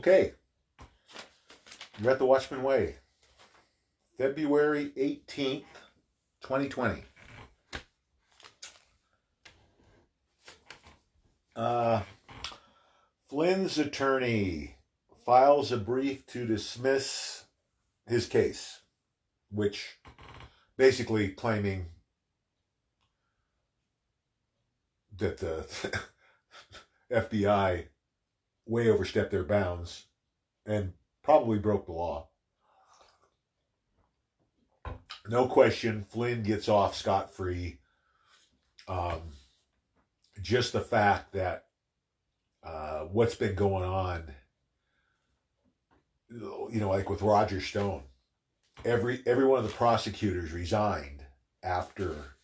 Okay, we're at the Watchmen Way. February 18th, 2020. Uh, Flynn's attorney files a brief to dismiss his case, which basically claiming that the FBI way overstepped their bounds and probably broke the law. No question, Flynn gets off scot-free. Just the fact that what's been going on, like with Roger Stone, every one of the prosecutors resigned after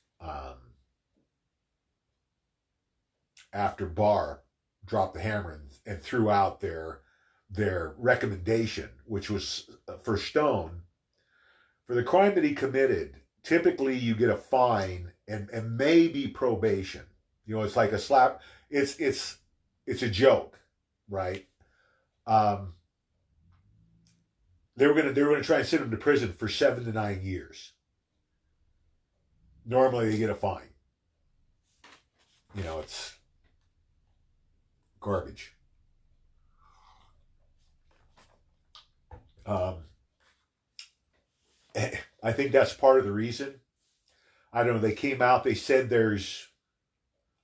after Barr dropped the hammer and threw out their recommendation, which was for Stone, for the crime that he committed. Typically, you get a fine and maybe probation. It's like a slap. It's a joke, right? They were gonna try and send him to prison for 7 to 9 years. Normally, they get a fine. It's garbage. I think that's part of the reason. I don't know. They came out. They said there's,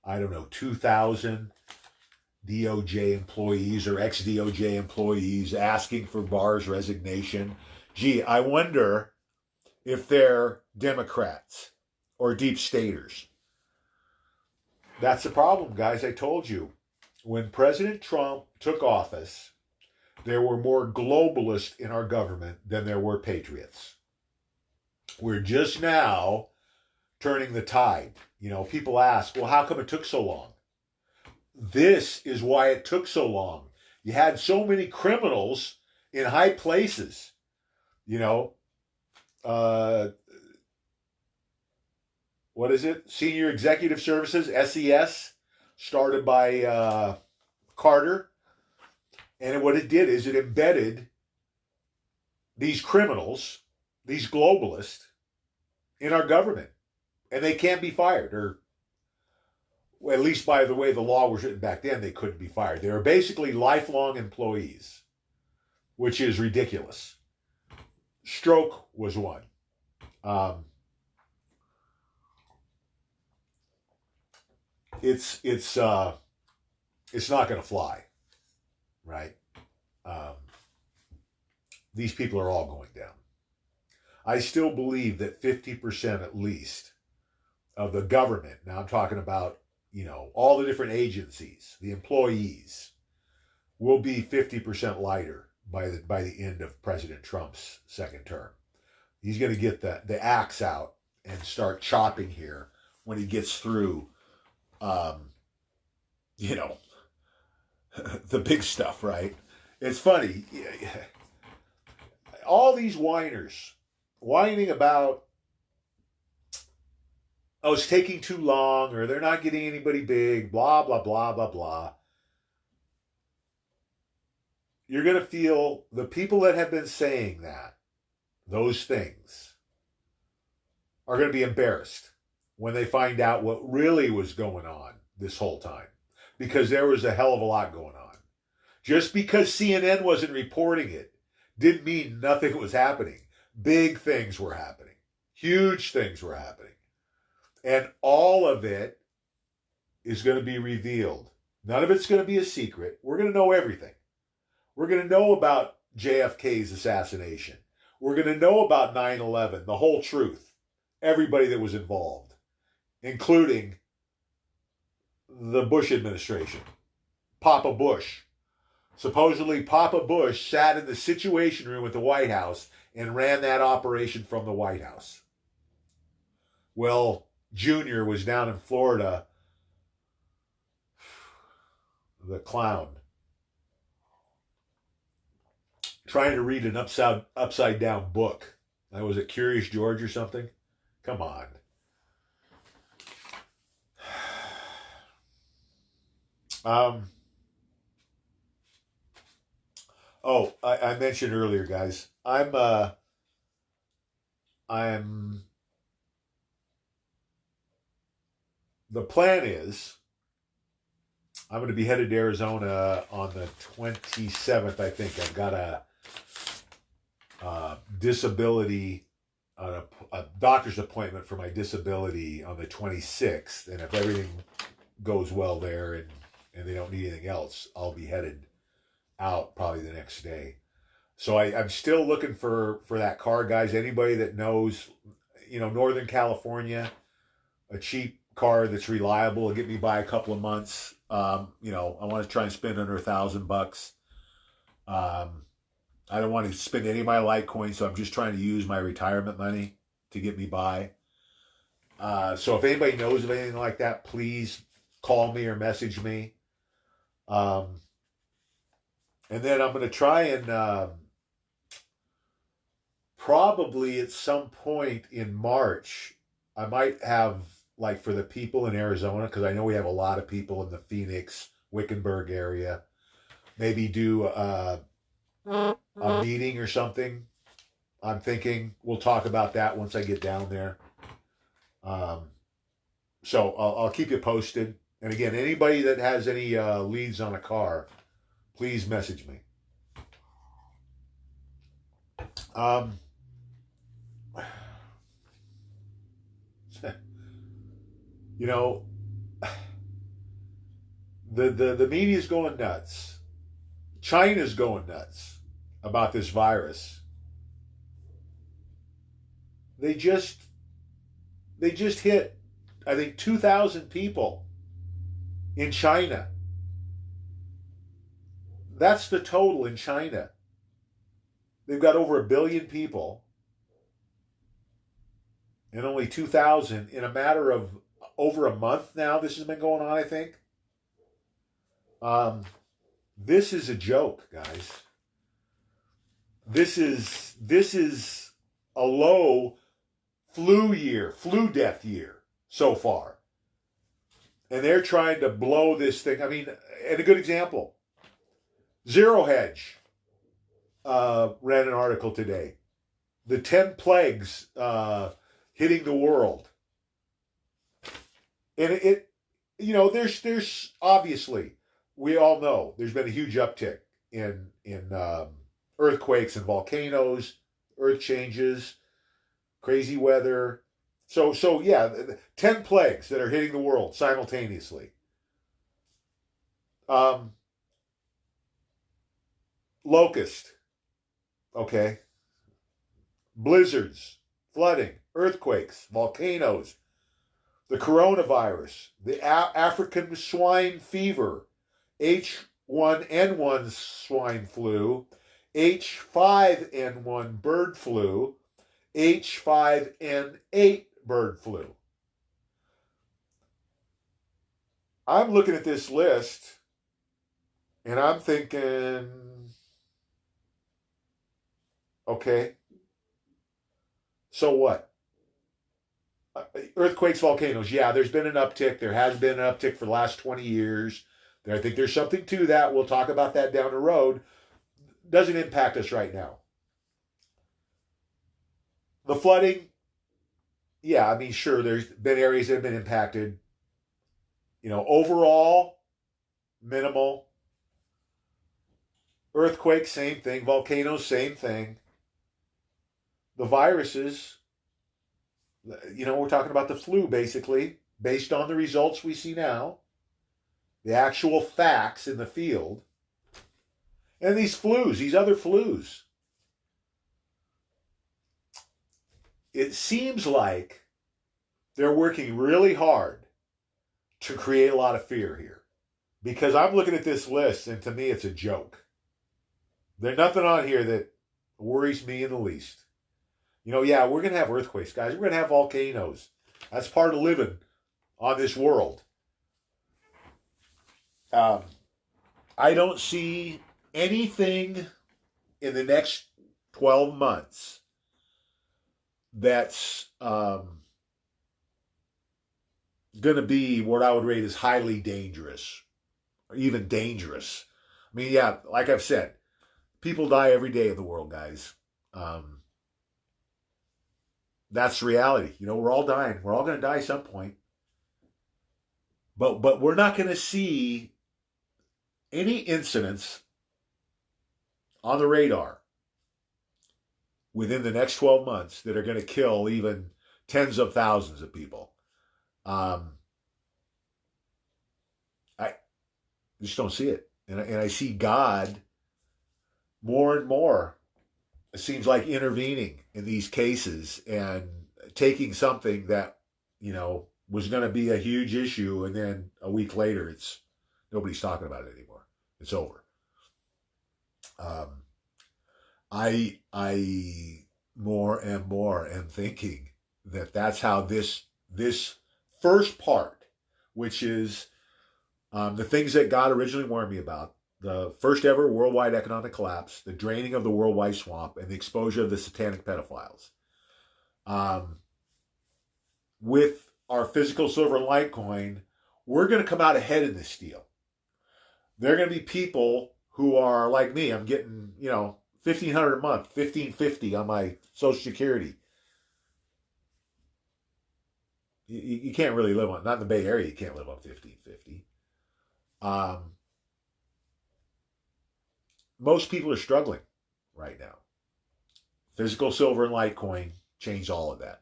2,000 DOJ employees or ex-DOJ employees asking for Barr's resignation. Gee, I wonder if they're Democrats or deep staters. That's the problem, guys. I told you. When President Trump took office, there were more globalists in our government than there were patriots. We're just now turning the tide. People ask, well, how come it took so long? This is why it took so long. You had so many criminals in high places. What is it? Senior Executive Services, SES, started by Carter. And what it did is it embedded these criminals, these globalists, in our government. And they can't be fired, or at least by the way the law was written back then, they couldn't be fired. They were basically lifelong employees, which is ridiculous. Stroke was one. It's not going to fly, right? These people are all going down. I still believe that 50% at least of the government, now I'm talking about, all the different agencies, the employees, will be 50% lighter by the end of President Trump's second term. He's going to get the axe out and start chopping here when he gets through, the big stuff, right? It's funny. All these whiners whining about, oh, it's taking too long, or they're not getting anybody big, blah, blah, blah, blah, blah. You're going to feel the people that have been saying those things, are going to be embarrassed when they find out what really was going on this whole time. Because there was a hell of a lot going on. Just because CNN wasn't reporting it didn't mean nothing was happening. Big things were happening. Huge things were happening. And all of it is going to be revealed. None of it's going to be a secret. We're going to know everything. We're going to know about JFK's assassination. We're going to know about 9/11, the whole truth. Everybody that was involved, including the Bush administration. Papa Bush. Supposedly, Papa Bush sat in the Situation Room at the White House and ran that operation from the White House. Well, Junior was down in Florida, the clown, trying to read an upside down book. Was it Curious George or something? Come on. Oh, I mentioned earlier, guys. I'm. The plan is I'm going to be headed to Arizona on the 27th. I think I've got disability, a doctor's appointment for my disability on the 26th, and if everything goes well there and they don't need anything else, I'll be headed out probably the next day. So I'm still looking for that car, guys. Anybody that knows, Northern California, a cheap car that's reliable will get me by a couple of months. I want to try and spend under $1,000. I don't want to spend any of my Litecoin, so I'm just trying to use my retirement money to get me by. So if anybody knows of anything like that, please call me or message me. And then I'm going to try and probably at some point in March, I might have, like, for the people in Arizona, because I know we have a lot of people in the Phoenix, Wickenburg area, maybe do a meeting or something. I'm thinking we'll talk about that once I get down there. So I'll keep you posted. And again, anybody that has any leads on a car, please message me. You know, the media's going nuts. China's going nuts about this virus. They just hit, I think, 2,000 people in China. That's the total in China. They've got over 1 billion people and only 2,000 in a matter of over a month now. This has been going on, I think. This is a joke, guys. This is a low flu death year so far. And they're trying to blow this thing. I mean, and a good example, Zero Hedge ran an article today. The 10 plagues hitting the world. And there's obviously, we all know there's been a huge uptick in earthquakes and volcanoes, earth changes, crazy weather. So yeah, 10 plagues that are hitting the world simultaneously. Locust, okay, blizzards, flooding, earthquakes, volcanoes, the coronavirus, the African swine fever, H1N1 swine flu, H5N1 bird flu, H5N8 bird flu. I'm looking at this list and I'm thinking, okay, so what? Earthquakes, volcanoes, yeah, there's been an uptick. There has been an uptick for the last 20 years. I think there's something to that. We'll talk about that down the road. Doesn't impact us right now. The flooding, yeah, I mean, sure, there's been areas that have been impacted. Overall, minimal. Earthquakes, same thing. Volcanoes, same thing. The viruses, we're talking about the flu, basically, based on the results we see now, the actual facts in the field, and these other flus. It seems like they're working really hard to create a lot of fear here. Because I'm looking at this list, and to me, it's a joke. There's nothing on here that worries me in the least. Yeah, we're going to have earthquakes, guys. We're going to have volcanoes. That's part of living on this world. I don't see anything in the next 12 months that's going to be what I would rate as highly dangerous, or even dangerous. I mean, yeah, like I've said, People die every day in the world, guys. Um, that's reality. You know, we're all dying. We're all going to die at some point. But we're not going to see any incidents on the radar within the next 12 months that are going to kill even tens of thousands of people. I just don't see it. And I see God more and more, it seems like, intervening in these cases and taking something that, you know, was going to be a huge issue, and then a week later, it's nobody's talking about it anymore. It's over. I more and more am thinking that that's how this first part, which is the things that God originally warned me about, the first ever worldwide economic collapse, the draining of the worldwide swamp, and the exposure of the satanic pedophiles. With our physical silver and Litecoin, we're going to come out ahead in this deal. There are going to be people who are like me. I'm getting, you know, $1,500 a month, $1,550 on my Social Security. You can't really live on, not in the Bay Area, you can't live on $1,550. Most people are struggling right now. Physical silver and Litecoin changed all of that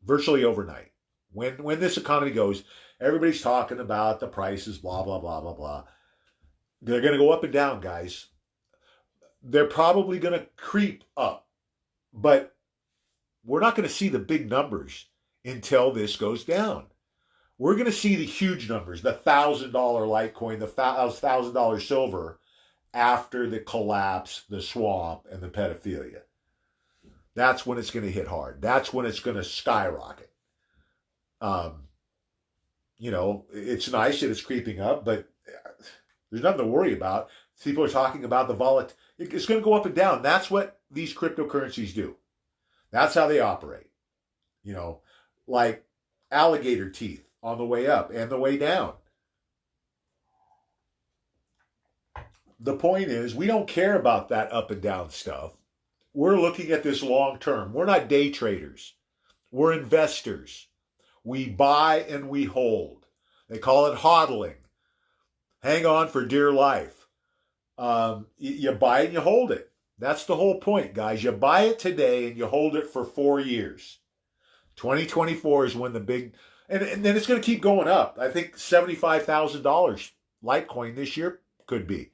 virtually overnight. When this economy goes, everybody's talking about the prices, blah, blah, blah, blah, blah. They're going to go up and down, guys. They're probably going to creep up, but we're not going to see the big numbers until this goes down. We're going to see the huge numbers, the $1,000 Litecoin, the $1,000 silver, after the collapse, the swamp, and the pedophilia. That's when it's going to hit hard. That's when it's going to skyrocket. You know, it's nice that it's creeping up, but there's nothing to worry about. People are talking about the volatility. It's going to go up and down. That's what these cryptocurrencies do. That's how they operate. You know, like alligator teeth on the way up and the way down. The point is, we don't care about that up and down stuff. We're looking at this long term. We're not day traders. We're investors. We buy and we hold. They call it hodling. Hang on for dear life. You buy it and you hold it. That's the whole point, guys. You buy it today and you hold it for 4 years. 2024 is when the big, and then it's going to keep going up. I think $75,000 Litecoin this year could be.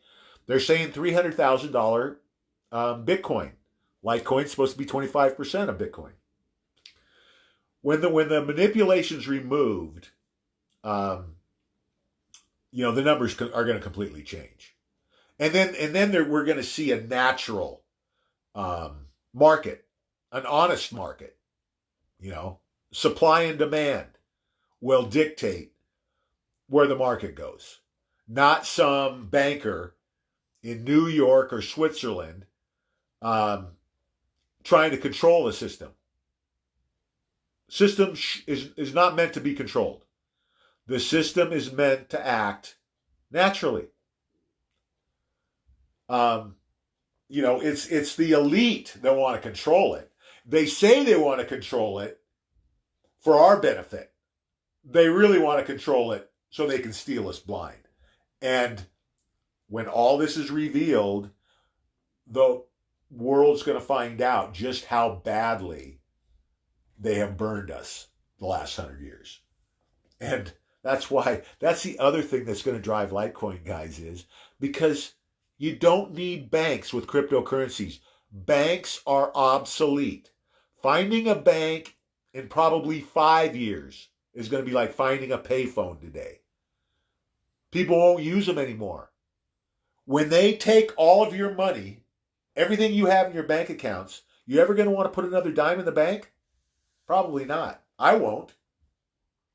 They're saying $300,000 Bitcoin. Litecoin's supposed to be 25% of Bitcoin. When the manipulation's removed, you know, the numbers are going to completely change, and then we're going to see a natural market, an honest market. You know, supply and demand will dictate where the market goes, not some banker in New York or Switzerland trying to control the system. System is not meant to be controlled. The system is meant to act naturally. You know, it's the elite that want to control it. They say they want to control it for our benefit. They really want to control it so they can steal us blind. And when all this is revealed, the world's going to find out just how badly they have burned us the last 100 years. And that's the other thing that's going to drive Litecoin, guys, is because you don't need banks with cryptocurrencies. Banks are obsolete. Finding a bank in probably 5 years is going to be like finding a payphone today. People won't use them anymore. When they take all of your money, everything you have in your bank accounts, you ever going to want to put another dime in the bank? Probably not. I won't.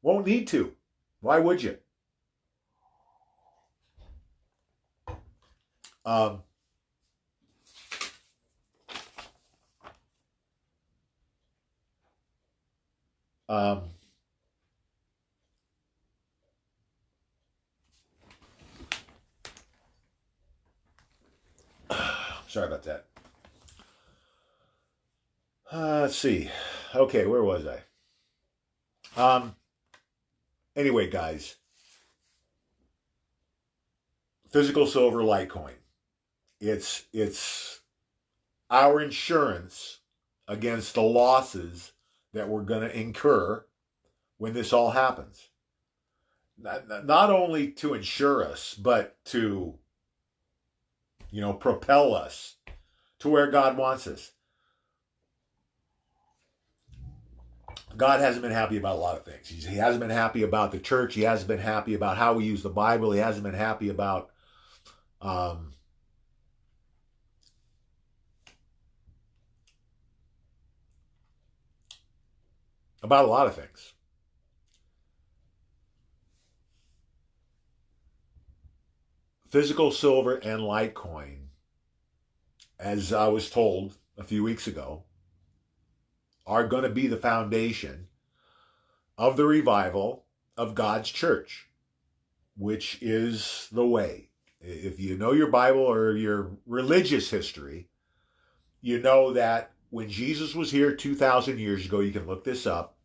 Won't need to. Why would you? Um, Sorry about that. Let's see. Okay, where was I? Anyway, guys, physical silver Litecoin. It's our insurance against the losses that we're going to incur when this all happens. Not only to insure us, but to, propel us to where God wants us. God hasn't been happy about a lot of things. He hasn't been happy about the church. He hasn't been happy about how we use the Bible. He hasn't been happy about a lot of things. Physical silver and Litecoin, as I was told a few weeks ago, are going to be the foundation of the revival of God's church, which is the way. If you know your Bible or your religious history, you know that when Jesus was here 2,000 years ago, you can look this up,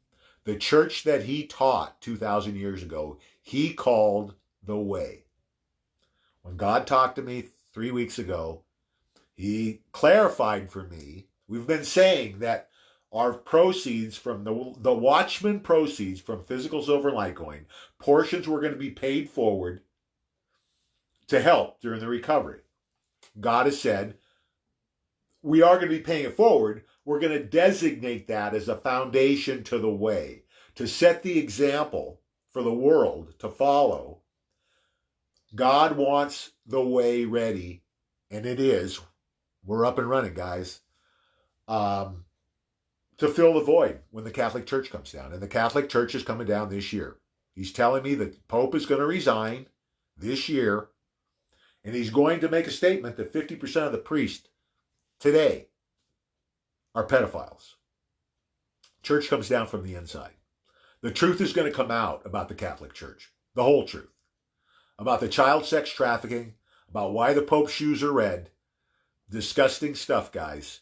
the church that he taught 2,000 years ago, he called the way. When God talked to me 3 weeks ago, he clarified for me, we've been saying that our proceeds from the Watchmen proceeds from physical silver and Litecoin, portions were going to be paid forward to help during the recovery. God has said, we are going to be paying it forward. We're going to designate that as a foundation to the way, to set the example for the world to follow. God wants the way ready, and it is. We're up and running, guys. To fill the void when the Catholic Church comes down. And the Catholic Church is coming down this year. He's telling me that the Pope is going to resign this year, and he's going to make a statement that 50% of the priests today are pedophiles. Church comes down from the inside. The truth is going to come out about the Catholic Church. The whole truth. About the child sex trafficking, about why the Pope's shoes are red. Disgusting stuff, guys.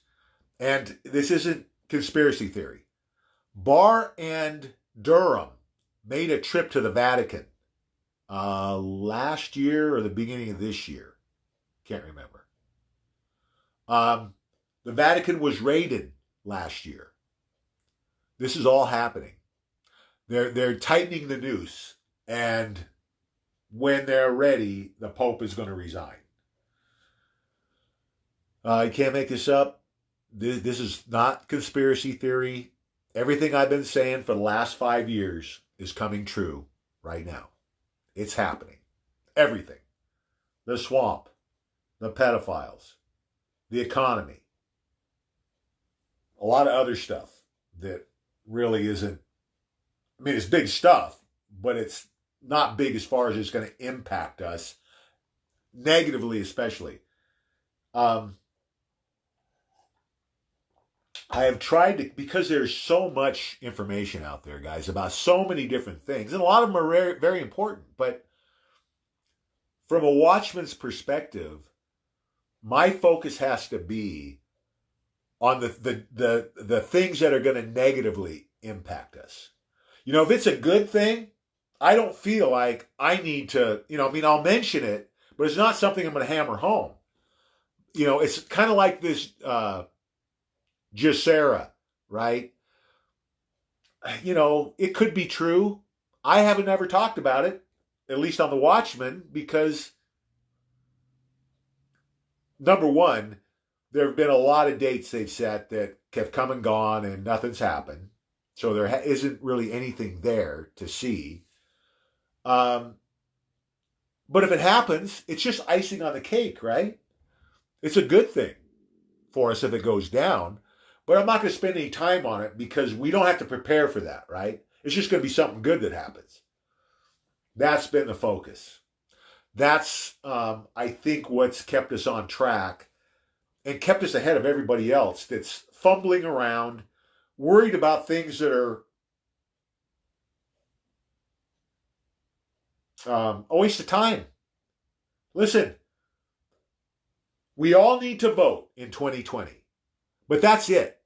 And this isn't conspiracy theory. Barr and Durham made a trip to the Vatican last year or the beginning of this year. Can't remember. The Vatican was raided last year. This is all happening. They're tightening the noose, and when they're ready, the Pope is going to resign. You can't make this up. This is not conspiracy theory. Everything I've been saying for the last 5 years is coming true right now. It's happening. Everything. The swamp, the pedophiles, the economy, a lot of other stuff that really isn't, I mean, it's big stuff, but it's not big as far as it's going to impact us negatively, especially. I have tried to, because there's so much information out there, guys, about so many different things, and a lot of them are very, very important, but from a Watchman's perspective, my focus has to be on the things that are going to negatively impact us. If it's a good thing, I don't feel like I need to, I'll mention it, but it's not something I'm going to hammer home. It's kind of like this Jacera, right? It could be true. I haven't ever talked about it, at least on the Watchmen, because number one, there have been a lot of dates they've set that have come and gone and nothing's happened. So there isn't really anything there to see. But if it happens, it's just icing on the cake, right? It's a good thing for us if it goes down. But I'm not going to spend any time on it because we don't have to prepare for that, right? It's just going to be something good that happens. That's been the focus. That's, I think, what's kept us on track and kept us ahead of everybody else that's fumbling around, worried about things that are a waste of time. Listen, We all need to vote in 2020. But that's it.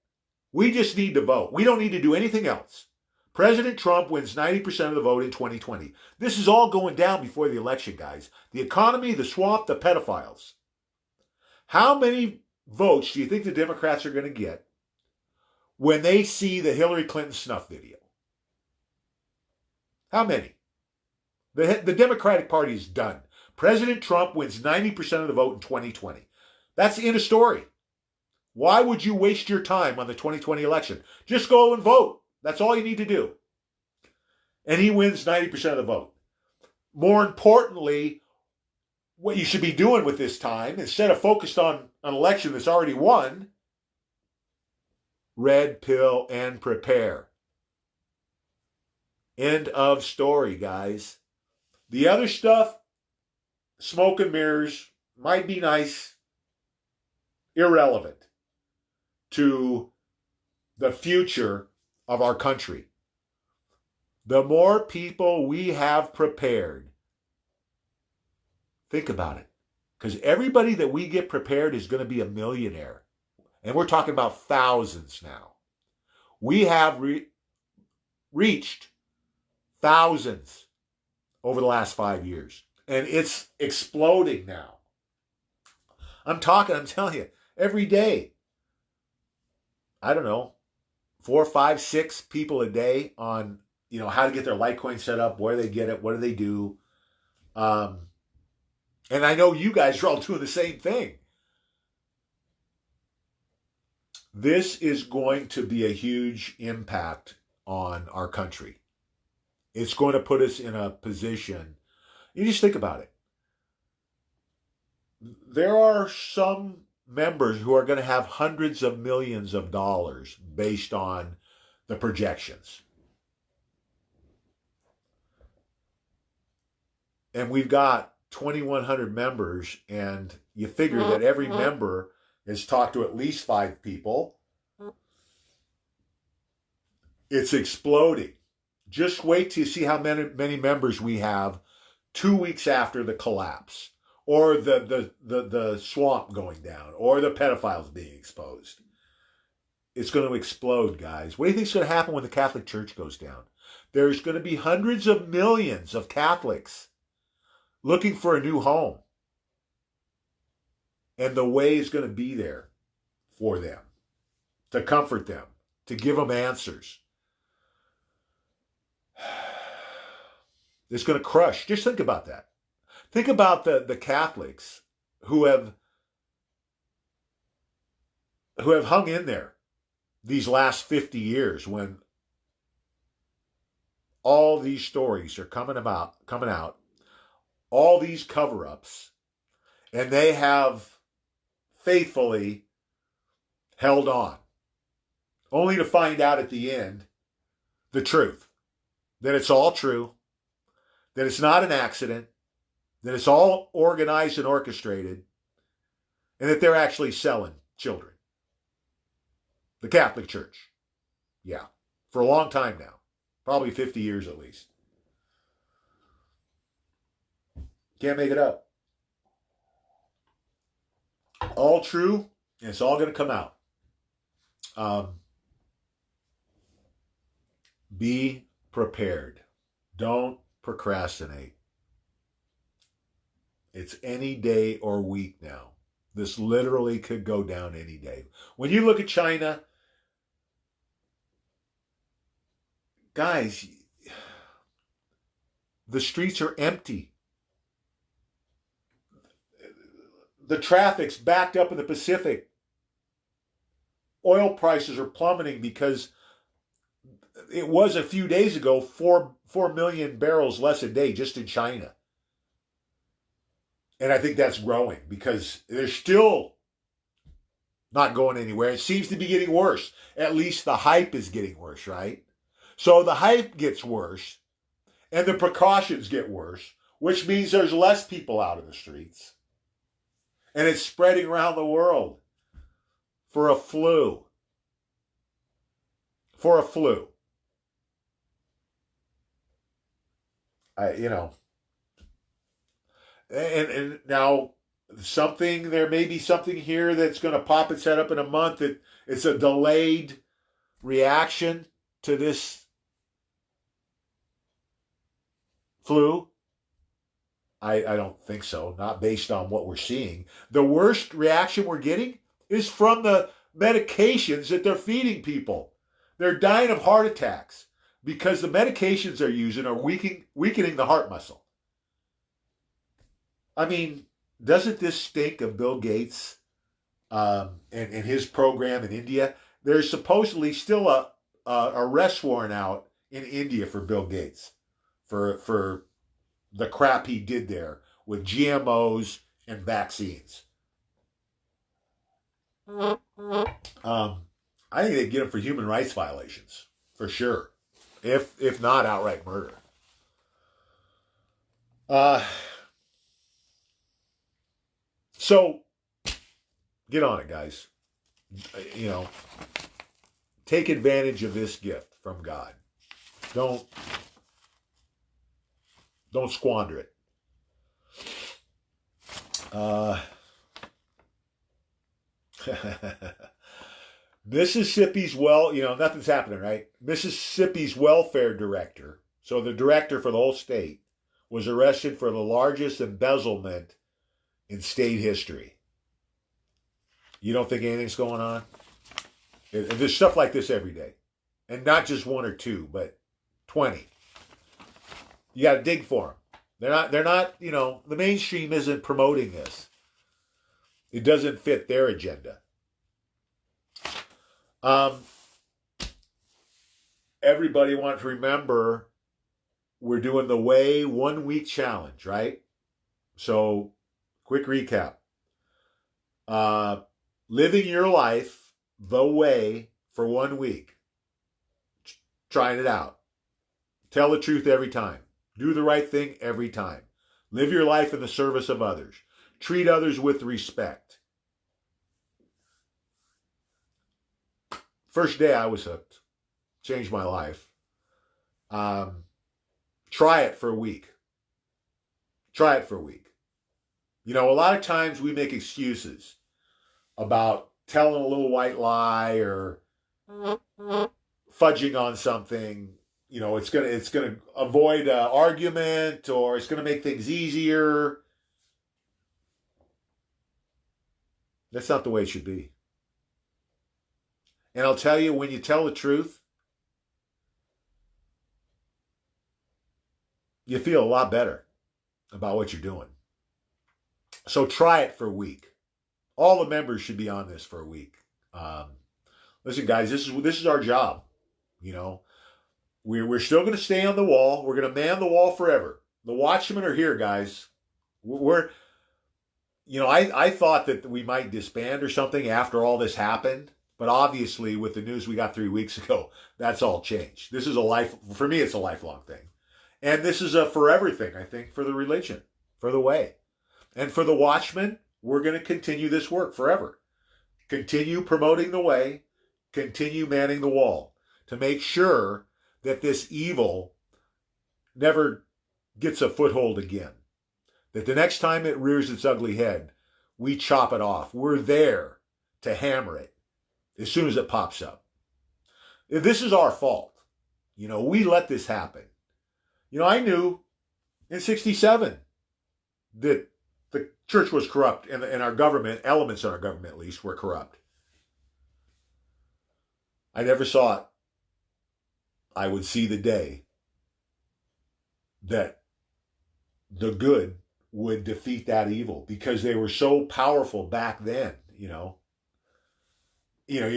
We just need to vote. We don't need to do anything else. President Trump wins 90% of the vote in 2020. This is all going down before the election, guys. The economy, the swamp, the pedophiles. How many votes do you think the Democrats are going to get when they see the Hillary Clinton snuff video? How many? The Democratic Party is done. President Trump wins 90% of the vote in 2020. That's the end of story. Why would you waste your time on the 2020 election? Just go and vote. That's all you need to do. And he wins 90% of the vote. More importantly, what you should be doing with this time, instead of focused on an election that's already won, red pill and prepare. End of story, guys. The other stuff, smoke and mirrors, might be nice, irrelevant to the future of our country. The more people we have prepared, think about it, because everybody that we get prepared is going to be a millionaire. And we're talking about thousands now. We have reached thousands over the last 5 years. And it's exploding now. I'm telling you, every day, I don't know, 4, 5, 6 people a day on, how to get their Litecoin set up, where they get it, what do they do. And I know you guys are all doing the same thing. This is going to be a huge impact on our country. It's going to put us in a position. You just think about it. There are some members who are going to have hundreds of millions of dollars based on the projections. And we've got 2,100 members, and you figure that every member has talked to at least 5 people. It's exploding. Just wait till you see how many members we have 2 weeks after the collapse, or the swamp going down, or the pedophiles being exposed. It's going to explode, guys. What do you think is going to happen when the Catholic Church goes down? There's going to be hundreds of millions of Catholics looking for a new home. And the way is going to be there for them, to comfort them, to give them answers. It's going to crush. Just think about that. Think about the Catholics who have hung in there these last 50 years when all these stories are coming out, all these cover-ups, and they have faithfully held on, only to find out at the end the truth, that it's all true, that it's not an accident, that it's all organized and orchestrated, and that they're actually selling children. The Catholic Church. Yeah. For a long time now. Probably 50 years at least. Can't make it up. All true, and it's all going to come out. Be prepared. Don't procrastinate. It's any day or week now. This literally could go down any day. When you look at China, guys, the streets are empty. The traffic's backed up in the Pacific. Oil prices are plummeting because it was a few days ago 4 million barrels less a day just in China. And I think that's growing because they're still not going anywhere. It seems to be getting worse. At least the hype is getting worse, right? So the hype gets worse and the precautions get worse, which means there's less people out in the streets. And it's spreading around the world for a flu. For a flu. And now there may be something here that's going to pop its head up in a month. It's a delayed reaction to this flu. I don't think so, not based on what we're seeing. The worst reaction we're getting is from the medications that they're feeding people. They're dying of heart attacks because the medications they're using are weakening the heart muscle. I mean, doesn't this stink of Bill Gates and his program in India? There's supposedly still a arrest warrant out in India for Bill Gates for the crap he did there with GMOs and vaccines. I think they get him for human rights violations, for sure. If not outright murder. So, get on it, guys. You know, take advantage of this gift from God. Don't squander it. Mississippi's nothing's happening, right? Mississippi's welfare director, so the director for the whole state, was arrested for the largest embezzlement in state history. You don't think anything's going on? There's stuff like this every day. And not just one or two, but 20. You got to dig for them. They're not, the mainstream isn't promoting this. It doesn't fit their agenda. Everybody wants to remember we're doing the Way 1 week challenge, right? So, quick recap. Living your life the way for 1 week. Trying it out. Tell the truth every time. Do the right thing every time. Live your life in the service of others. Treat others with respect. First day I was hooked. Changed my life. Try it for a week. Try it for a week. A lot of times we make excuses about telling a little white lie or fudging on something. It's gonna avoid an argument, or it's gonna make things easier. That's not the way it should be. And I'll tell you, when you tell the truth, you feel a lot better about what you're doing. So try it for a week. All the members should be on this for a week. Listen, guys, this is our job. We're still going to stay on the wall. We're going to man the wall forever. The Watchmen are here, guys. I thought that we might disband or something after all this happened. But obviously, with the news we got 3 weeks ago, that's all changed. This is for me, it's a lifelong thing. And this is a forever thing, I think, for the religion, for the way. And for the Watchmen, we're going to continue this work forever. Continue promoting the way, continue manning the wall to make sure that this evil never gets a foothold again. That the next time it rears its ugly head, we chop it off. We're there to hammer it as soon as it pops up. This is our fault. We let this happen. I knew in 1967 that the church was corrupt and our government, elements of our government at least, were corrupt. I never thought I would see the day that the good would defeat that evil, because they were so powerful back then. You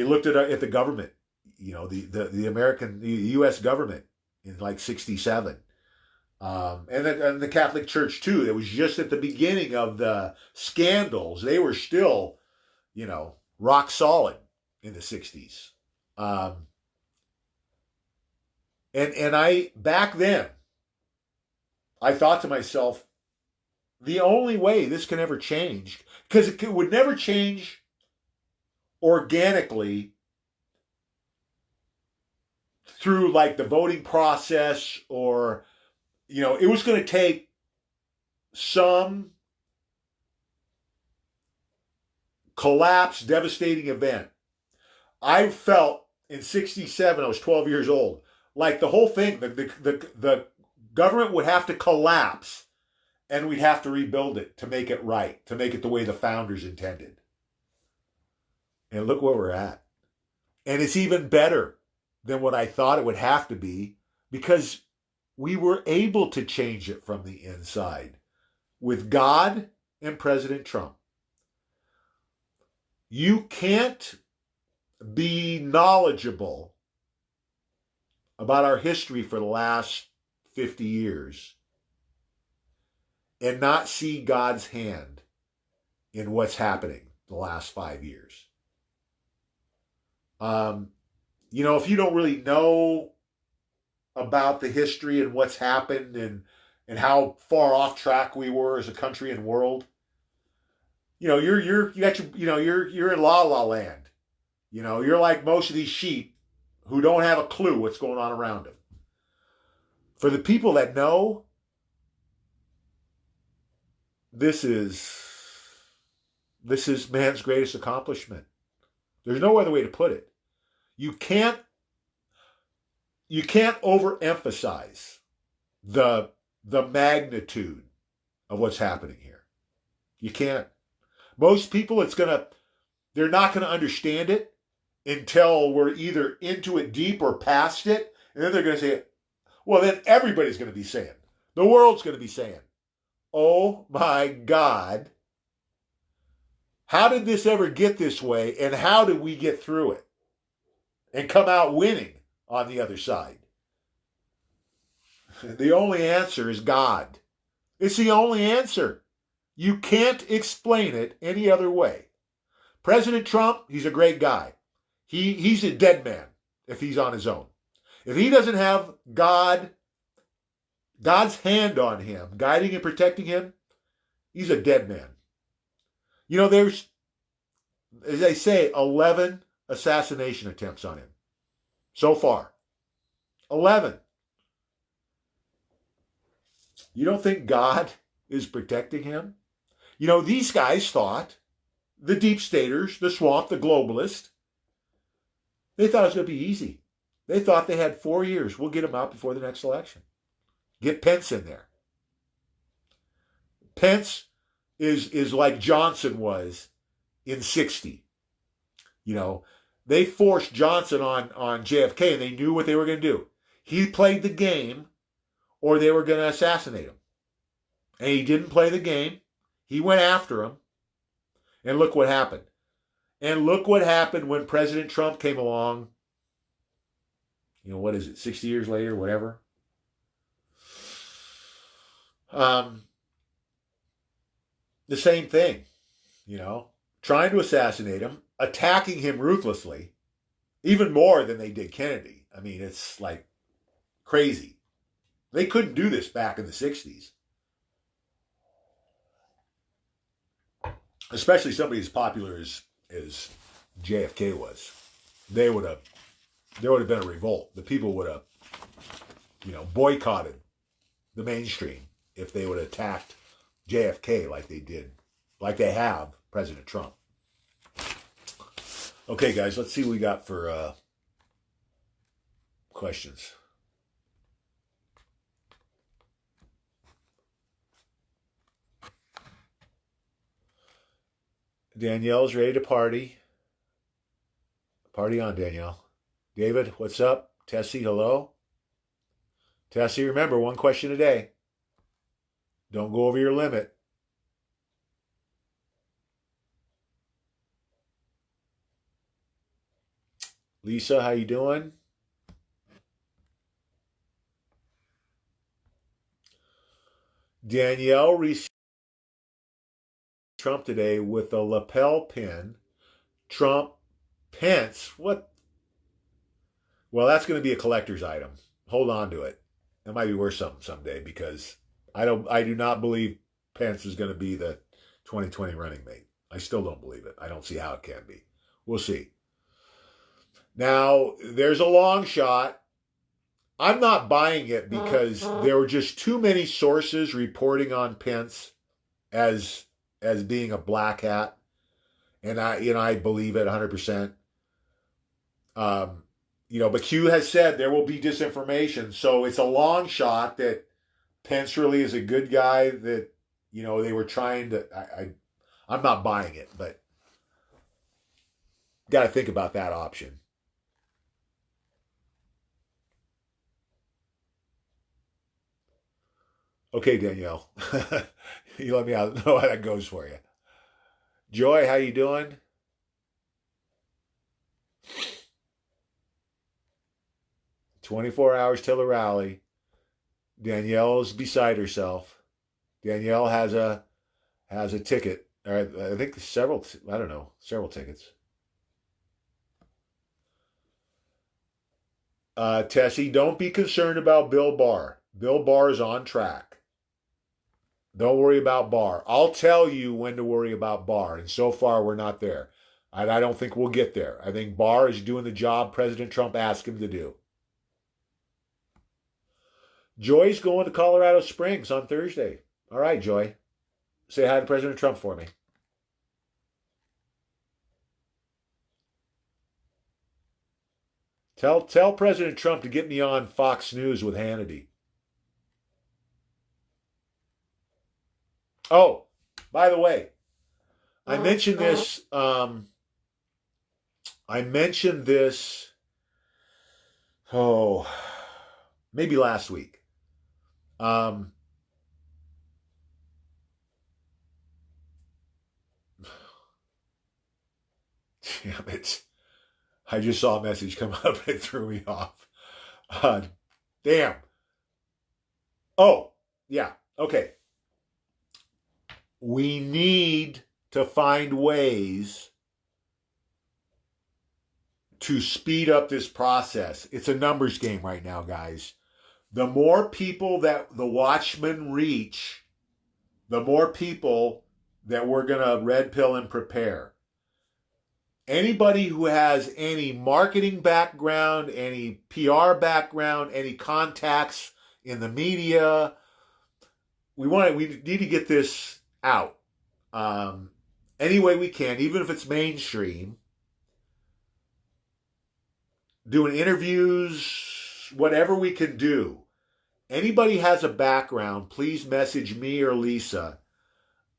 looked at the government, the American, the U.S. government in like 1967. And the Catholic Church too. It was just at the beginning of the scandals. They were still, rock solid in the 1960s. And I, back then, I thought to myself, the only way this can ever change, because it would never change organically through like the voting process, or it was going to take some collapse, devastating event. I felt in 67, I was 12 years old, like the whole thing, the government would have to collapse and we'd have to rebuild it to make it right, to make it the way the founders intended. And look where we're at. And it's even better than what I thought it would have to be because we were able to change it from the inside with God and President Trump. You can't be knowledgeable about our history for the last 50 years and not see God's hand in what's happening the last 5 years. If you don't really know about the history and what's happened and how far off track we were as a country and world, you're in la la land. You're like most of these sheep who don't have a clue what's going on around them. For the people that know, this is man's greatest accomplishment. There's no other way to put it. You can't overemphasize the magnitude of what's happening here. You can't. Most people, they're not going to understand it until we're either into it deep or past it. And then they're going to say, well, then everybody's going to be saying, the world's going to be saying, oh my God, how did this ever get this way? And how did we get through it and come out winning on the other side? The only answer is God. It's the only answer. You can't explain it any other way. President Trump, he's a great guy. He's a dead man if he's on his own. If he doesn't have God's hand on him, guiding and protecting him, he's a dead man. There's, as they say, 11 assassination attempts on him so far. 11. You don't think God is protecting him? These guys thought, the deep staters, the swamp, the globalists, they thought it was going to be easy. They thought they had 4 years. We'll get them out before the next election. Get Pence in there. Pence is like Johnson was in 60. They forced Johnson on JFK and they knew what they were going to do. He played the game or they were going to assassinate him. And he didn't play the game. He went after him. And look what happened. And look what happened when President Trump came along. What is it, 60 years later, whatever. The same thing, trying to assassinate him, attacking him ruthlessly, even more than they did Kennedy. I mean, it's like crazy. They couldn't do this back in the 60s. Especially somebody as popular as JFK was. There would have been a revolt. The people would have, boycotted the mainstream if they would have attacked JFK like they did, like they have President Trump. Okay, guys, let's see what we got for questions. Danielle's ready to party. Party on, Danielle. David, what's up? Tessie, hello. Tessie, remember, 1 question a day. Don't go over your limit. Lisa, how you doing? Danielle received Trump today with a lapel pin. Trump, Pence, what? Well, that's going to be a collector's item. Hold on to it. It might be worth something someday because I do not believe Pence is going to be the 2020 running mate. I still don't believe it. I don't see how it can be. We'll see. Now, there's a long shot. I'm not buying it because there were just too many sources reporting on Pence as being a black hat. and I believe it 100%. But Q has said there will be disinformation, so it's a long shot that Pence really is a good guy. That they were trying to. I'm not buying it, but got to think about that option. Okay, Danielle, you let me know how that goes for you. Joy, how you doing? 24 hours till the rally. Danielle's beside herself. Danielle has a ticket. Or I think several. I don't know, several tickets. Tessie, don't be concerned about Bill Barr. Bill Barr is on track. Don't worry about Barr. I'll tell you when to worry about Barr, and so far we're not there. I don't think we'll get there. I think Barr is doing the job President Trump asked him to do. Joy's going to Colorado Springs on Thursday. All right, Joy. Say hi to President Trump for me. Tell President Trump to get me on Fox News with Hannity. Oh, by the way, I mentioned this. I mentioned this. Oh, maybe last week. Um, Damn it! I just saw a message come up and it threw me off. Damn. Oh, yeah. Okay. We need to find ways to speed up this process. It's a numbers game right now, guys. The more people that the Watchmen reach, the more people that we're going to red pill and prepare. Anybody who has any marketing background, any PR background, any contacts in the media, we need to get this out any way we can, even if it's mainstream. Doing interviews, whatever we can do. Anybody has a background, please message me or Lisa.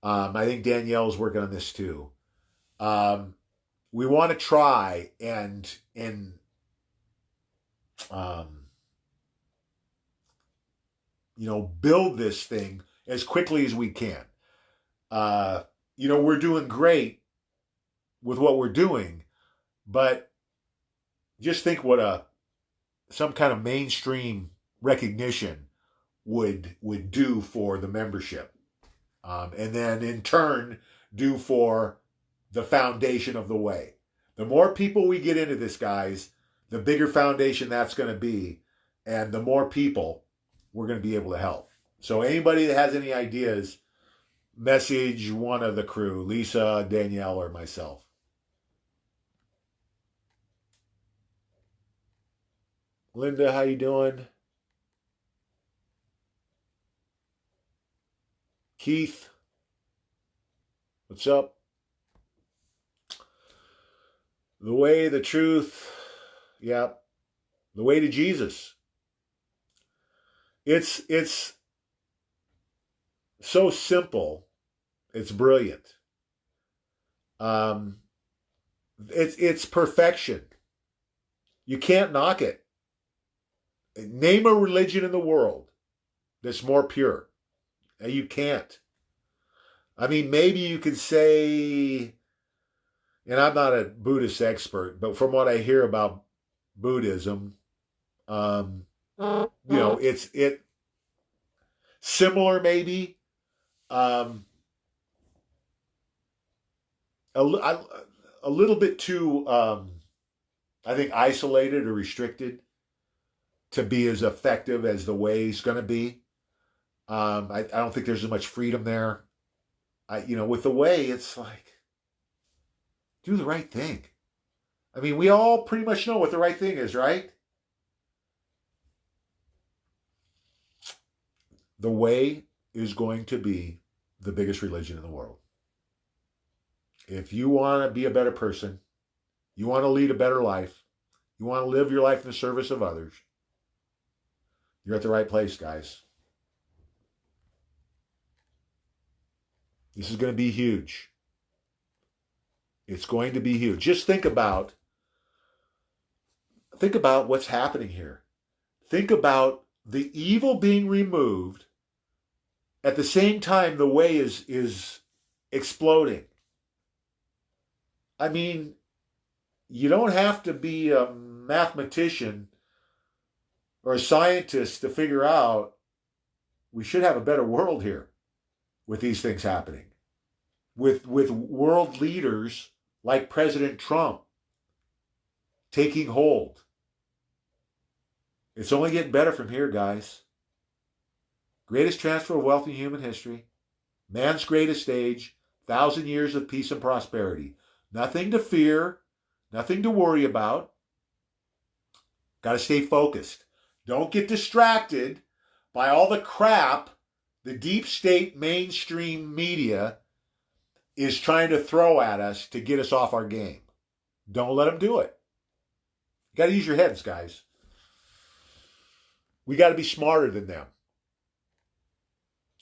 I think Danielle's working on this too. We want to try and build this thing as quickly as we can. We're doing great with what we're doing, but just think what some kind of mainstream recognition would do for the membership, and then in turn do for the foundation of the way. The more people we get into this, guys, the bigger foundation that's going to be, and the more people we're going to be able to help. So anybody that has any ideas, message one of the crew, Lisa, Danielle, or myself. Linda, how you doing? Keith, what's up? The way, the truth, yeah, the way to Jesus. It's so simple. It's brilliant. It's perfection. You can't knock it. Name a religion in the world that's more pure. You can't. I mean, maybe you could say, and I'm not a Buddhist expert, but from what I hear about Buddhism, it's similar maybe, a little bit too, I think, isolated or restricted to be as effective as the way's going to be. I don't think there's as much freedom there. With the way, it's like, do the right thing. I mean, we all pretty much know what the right thing is, right? The way is going to be the biggest religion in the world. If you want to be a better person, you want to lead a better life, you want to live your life in the service of others, you're at the right place, guys. This is going to be huge. It's going to be huge. Just think about what's happening here. Think about the evil being removed at the same time the way is exploding. I mean, you don't have to be a mathematician or a scientist to figure out we should have a better world here with these things happening. With world leaders like President Trump taking hold. It's only getting better from here, guys. Greatest transfer of wealth in human history. Man's greatest age. 1,000 years of peace and prosperity. Nothing to fear. Nothing to worry about. Got to stay focused. Don't get distracted by all the crap the deep state mainstream media is trying to throw at us to get us off our game. Don't let them do it. You got to use your heads, guys. We got to be smarter than them.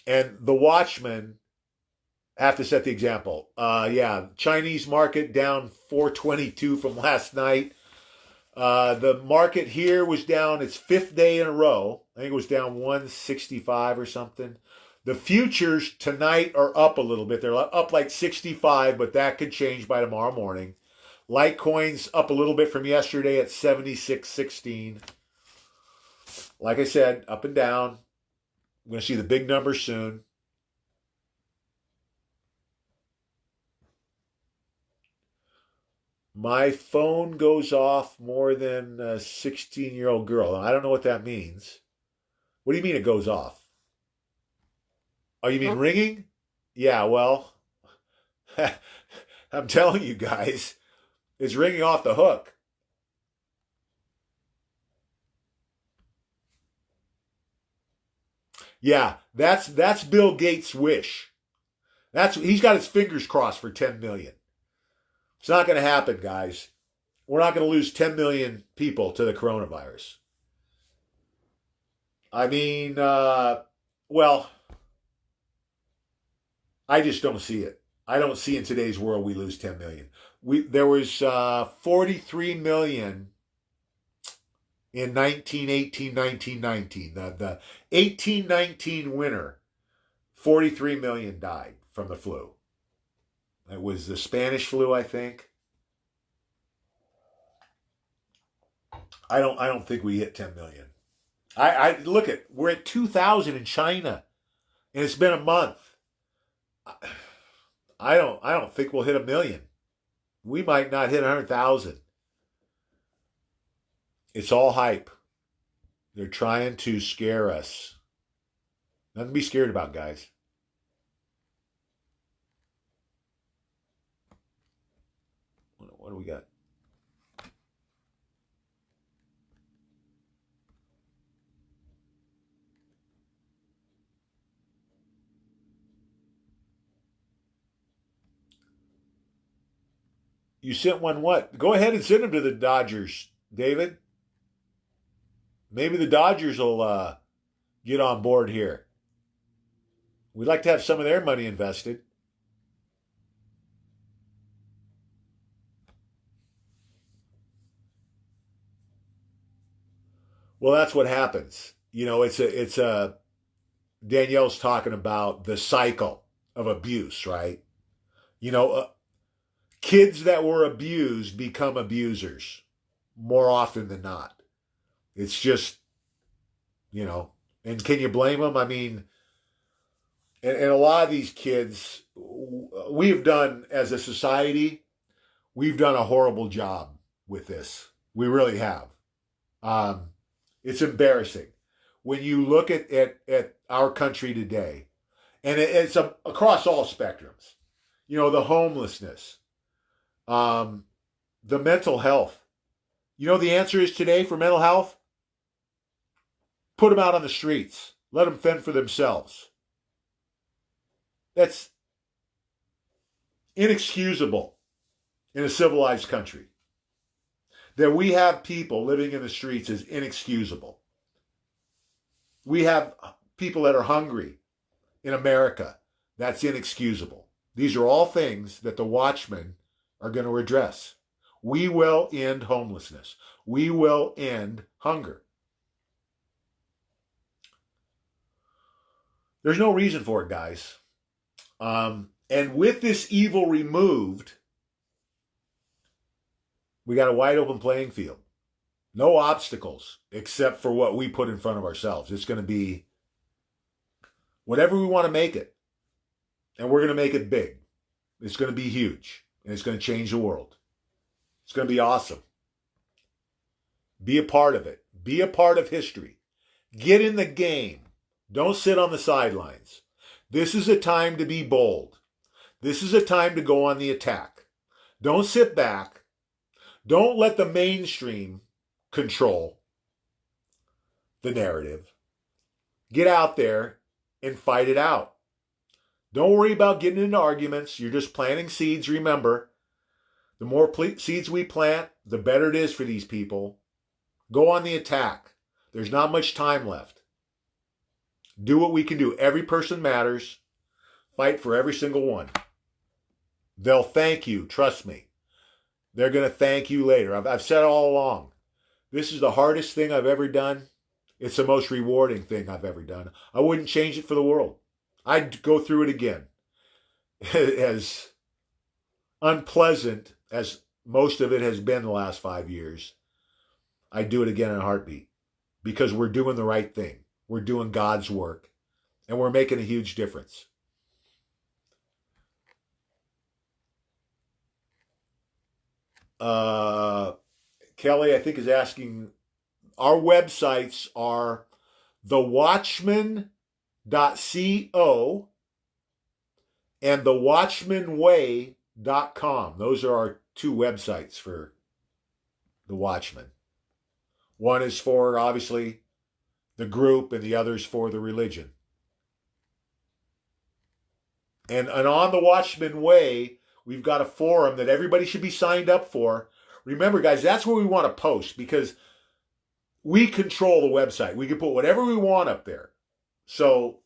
And the Watchmen have to set the example. Chinese market down 422 from last night. The market here was down its fifth day in a row. I think it was down 165 or something. The futures tonight are up a little bit. They're up like 65, but that could change by tomorrow morning. Litecoin's up a little bit from yesterday at 76.16. Like I said, up and down. I'm going to see the big numbers soon. My phone goes off more than a 16-year-old girl. I don't know what that means. What do you mean it goes off? Oh, you mean ringing? Yeah, well, I'm telling you guys, it's ringing off the hook. Yeah, that's Bill Gates' wish. He's got his fingers crossed for 10 million. It's not going to happen, guys. We're not going to lose 10 million people to the coronavirus. I mean, well, I just don't see it. I don't see in today's world we lose 10 million. There was 43 million in 1918, 1919. The 1819 winter, 43 million died from the flu. It was the Spanish flu, I think. I don't think we hit 10 million. I look at, we're at 2,000 in China, and it's been a month. I don't think we'll hit 1 million. We might not hit 100,000. It's all hype. They're trying to scare us. Nothing to be scared about, guys. What do we got? You sent one what? Go ahead and send them to the Dodgers, David. Maybe the Dodgers will get on board here. We'd like to have some of their money invested. Well, that's what happens. You know, it's a Danielle's talking about the cycle of abuse, right? You know, kids that were abused become abusers more often than not. It's just, you know, and can you blame them? I mean, and a lot of these kids, we've done as a society, we've done a horrible job with this. We really have. It's embarrassing when you look at our country today, and it's across all spectrums. You know, the homelessness, the mental health. You know, the answer is today for mental health? Put them out on the streets. Let them fend for themselves. inexcusable in a civilized country. That we have people living in the streets is inexcusable. We have people that are hungry in America. That's inexcusable. These are all things that the Watchmen are going to address. We will end homelessness. We will end hunger. There's no reason for it, guys. And with this evil removed, we got a wide open playing field. No obstacles except for what we put in front of ourselves. It's going to be whatever we want to make it. And we're going to make it big. It's going to be huge. And it's going to change the world. It's going to be awesome. Be a part of it. Be a part of history. Get in the game. Don't sit on the sidelines. This is a time to be bold. This is a time to go on the attack. Don't sit back. Don't let the mainstream control the narrative. Get out there and fight it out. Don't worry about getting into arguments. You're just planting seeds. Remember, the more seeds we plant, the better it is for these people. Go on the attack. There's not much time left. Do what we can do. Every person matters. Fight for every single one. They'll thank you. Trust me. They're going to thank you later. I've said it all along. This is the hardest thing I've ever done. It's the most rewarding thing I've ever done. I wouldn't change it for the world. I'd go through it again. As unpleasant as most of it has been the last 5 years, I'd do it again in a heartbeat. Because we're doing the right thing. We're doing God's work. And we're making a huge difference. Kelly, I think, is asking, our websites are thewatchman.co and thewatchmanway.com. Those are our two websites for the Watchmen. One is for, obviously, the group, and the other is for the religion. And on the Watchman Way, we've got a forum that everybody should be signed up for. Remember, guys, that's where we want to post, because we control the website. We can put whatever we want up there. So,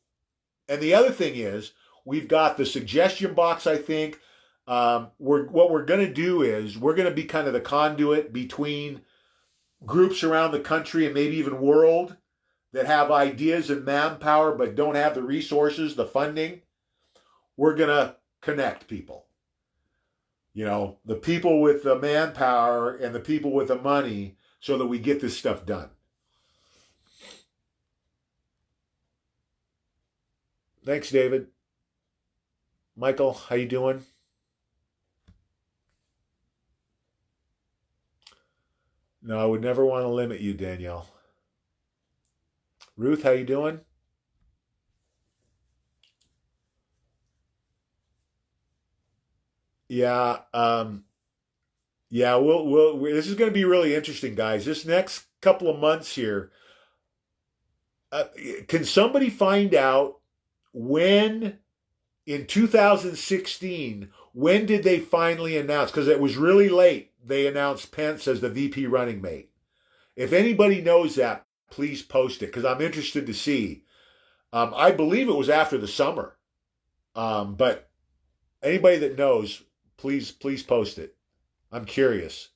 and the other thing is, we've got the suggestion box, I think. What we're going to do is, we're going to be kind of the conduit between groups around the country and maybe even world that have ideas and manpower but don't have the resources, the funding. We're going to connect people. You know, the people with the manpower and the people with the money, so that we get this stuff done. Thanks, David. Michael, how you doing? No, I would never want to limit you, Danielle. Ruth, how you doing? Yeah, this is going to be really interesting, guys. This next couple of months here, can somebody find out when in 2016, when did they finally announce? Because it was really late. They announced Pence as the VP running mate. If anybody knows that, please post it, because I'm interested to see. I believe it was after the summer, but anybody that knows, please post it. I'm curious.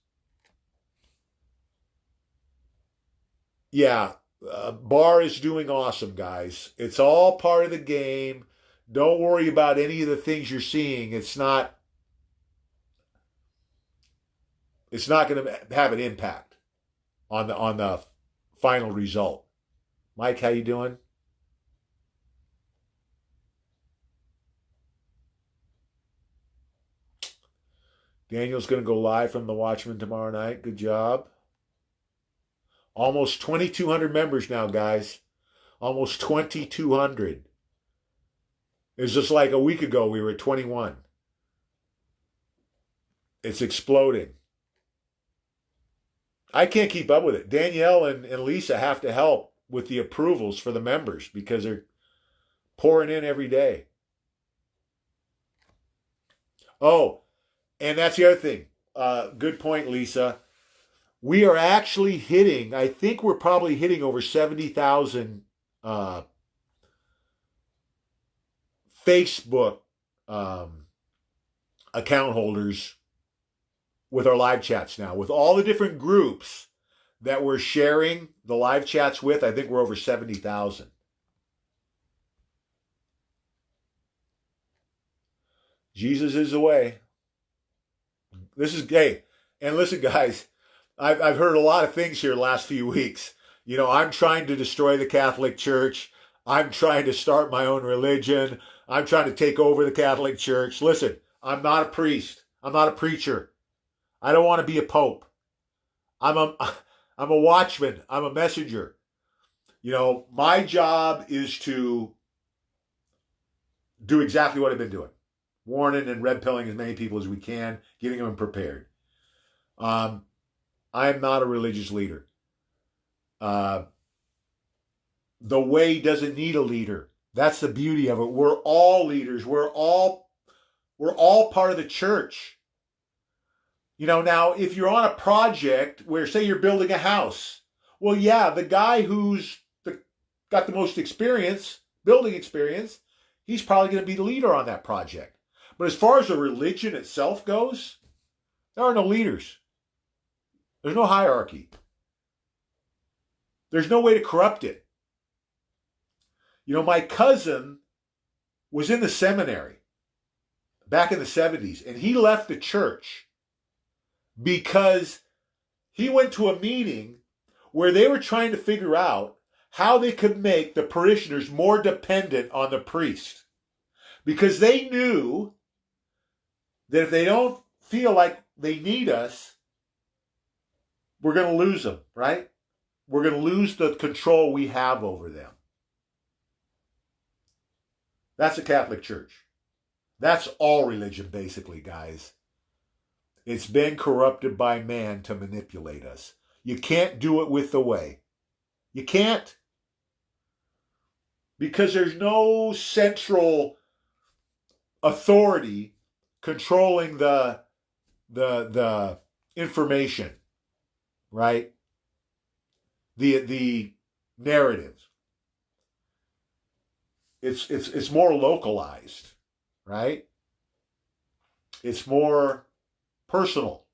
Yeah, Barr is doing awesome, guys. It's all part of the game. Don't worry about any of the things you're seeing. It's not going to have an impact on the final result. Mike, how you doing? Daniel's going to go live from the Watchmen tomorrow night. Good job. Almost 2,200 members now, guys. Almost 2,200. It was just like a week ago we were at 21. It's exploding. I can't keep up with it. Danielle and Lisa have to help with the approvals for the members because they're pouring in every day. Oh, and that's the other thing. Good point, Lisa. We are actually hitting, I think we're probably hitting over 70,000 uh, Facebook um, account holders with our live chats now. With all the different groups that we're sharing the live chats with, I think we're over 70,000. Jesus is the way. This is gay. And listen, guys, I've heard a lot of things here the last few weeks. You know, I'm trying to destroy the Catholic Church. I'm trying to start my own religion. I'm trying to take over the Catholic Church. Listen, I'm not a priest. I'm not a preacher. I don't want to be a pope. I'm a I'm a watchman. I'm a messenger. You know, my job is to do exactly what I've been doing. Warning and red pilling as many people as we can, getting them prepared. I'm not a religious leader. The way doesn't need a leader. That's the beauty of it. We're all leaders. We're all part of the church. You know, now if you're on a project where, say, you're building a house, well, yeah, the guy who's got the most experience, building experience, he's probably going to be the leader on that project. But as far as the religion itself goes, there are no leaders. There's no hierarchy. There's no way to corrupt it. You know, my cousin was in the seminary back in the 70s, and he left the church because he went to a meeting where they were trying to figure out how they could make the parishioners more dependent on the priest. Because they knew that if they don't feel like they need us, we're going to lose them, right? We're going to lose the control we have over them. That's the Catholic Church. That's all religion, basically, guys. It's been corrupted by man to manipulate us. You can't do it with the way. You can't. Because there's no central authority controlling the information, right? The narrative. It's more localized, right? It's more personal.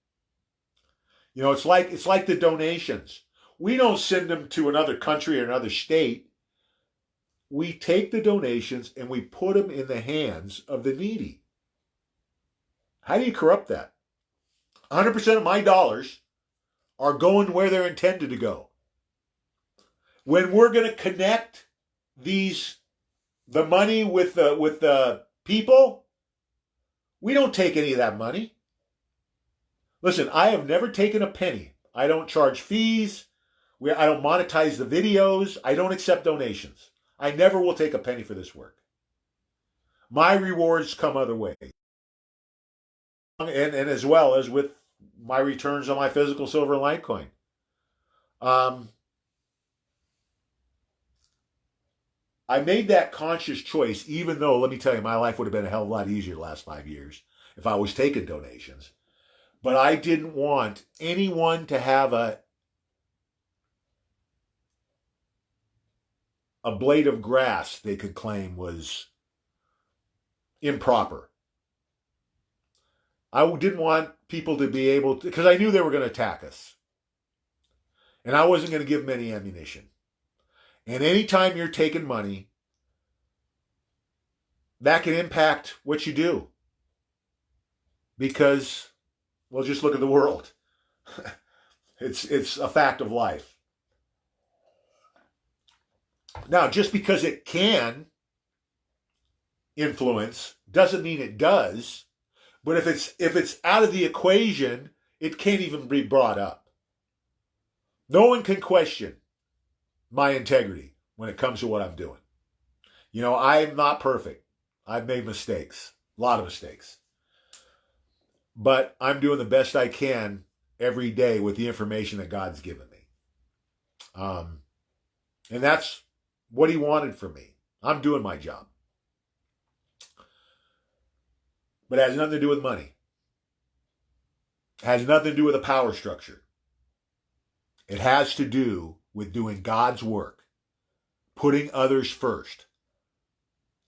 You know, it's like the donations. We don't send them to another country or another state. We take the donations and we put them in the hands of the needy. How do you corrupt that? 100% of my dollars are going where they're intended to go. When we're going to connect the money with the people, we don't take any of that money. Listen, I have never taken a penny. I don't charge fees. I don't monetize the videos. I don't accept donations. I never will take a penny for this work. My rewards come other ways. And as well as with my returns on my physical silver and Litecoin. I made that conscious choice, even though, let me tell you, my life would have been a hell of a lot easier the last 5 years if I was taking donations. But I didn't want anyone to have a blade of grass they could claim was improper. I didn't want people to be able to, because I knew they were going to attack us. And I wasn't going to give them any ammunition. And anytime you're taking money, that can impact what you do. Because, well, just look at the world. It's a fact of life. Now, just because it can influence doesn't mean it does. But if it's out of the equation, it can't even be brought up. No one can question my integrity when it comes to what I'm doing. You know, I'm not perfect. I've made mistakes, a lot of mistakes. But I'm doing the best I can every day with the information that God's given me. And that's what he wanted from me. I'm doing my job. But it has nothing to do with money. It has nothing to do with a power structure. It has to do with doing God's work, putting others first,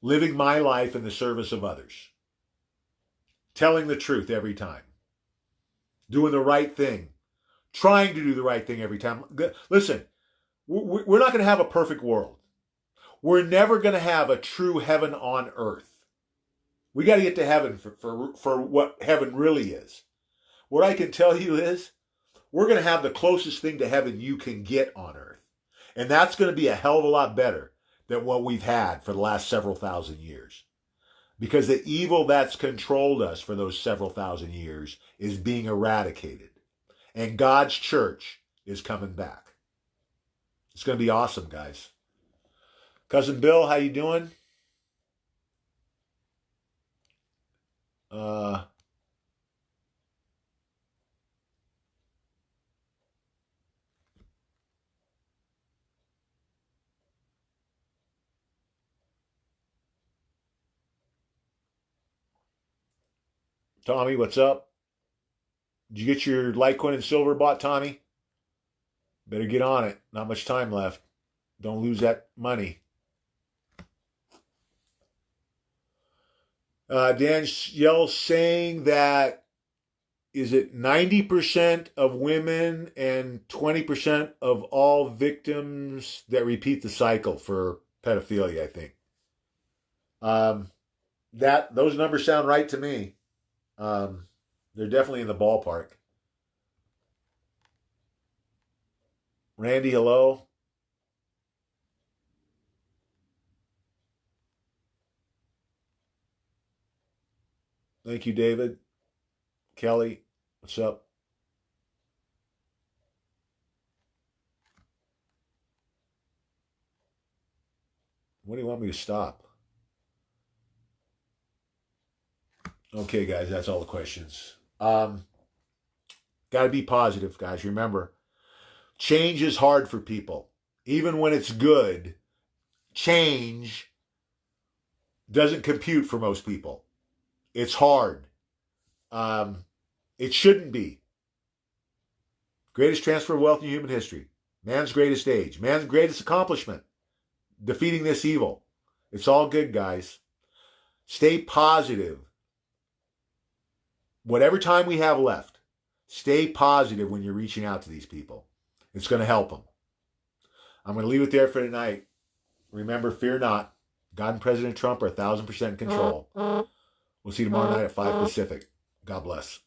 living my life in the service of others, telling the truth every time, doing the right thing, trying to do the right thing every time. Listen, we're not going to have a perfect world. We're never going to have a true heaven on earth. We got to get to heaven for what heaven really is. What I can tell you is we're going to have the closest thing to heaven you can get on earth. And that's going to be a hell of a lot better than what we've had for the last several thousand years. Because the evil that's controlled us for those several thousand years is being eradicated. And God's church is coming back. It's going to be awesome, guys. Cousin Bill, how you doing? Tommy, what's up? Did you get your Litecoin and silver bought, Tommy? Better get on it. Not much time left. Don't lose that money. Danielle's saying that, is it 90% of women and 20% of all victims that repeat the cycle for pedophilia, I think. Those numbers sound right to me. They're definitely in the ballpark. Randy, hello. Thank you, David. Kelly, what's up? When do you want me to stop? Okay, guys, that's all the questions. Got to be positive, guys. Remember, change is hard for people. Even when it's good, change doesn't compute for most people. It's hard. It shouldn't be. Greatest transfer of wealth in human history. Man's greatest age. Man's greatest accomplishment. Defeating this evil. It's all good, guys. Stay positive. Whatever time we have left, stay positive when you're reaching out to these people. It's going to help them. I'm going to leave it there for tonight. Remember, fear not. God and President Trump are 1,000% in control. We'll see you tomorrow night at 5 Pacific. God bless.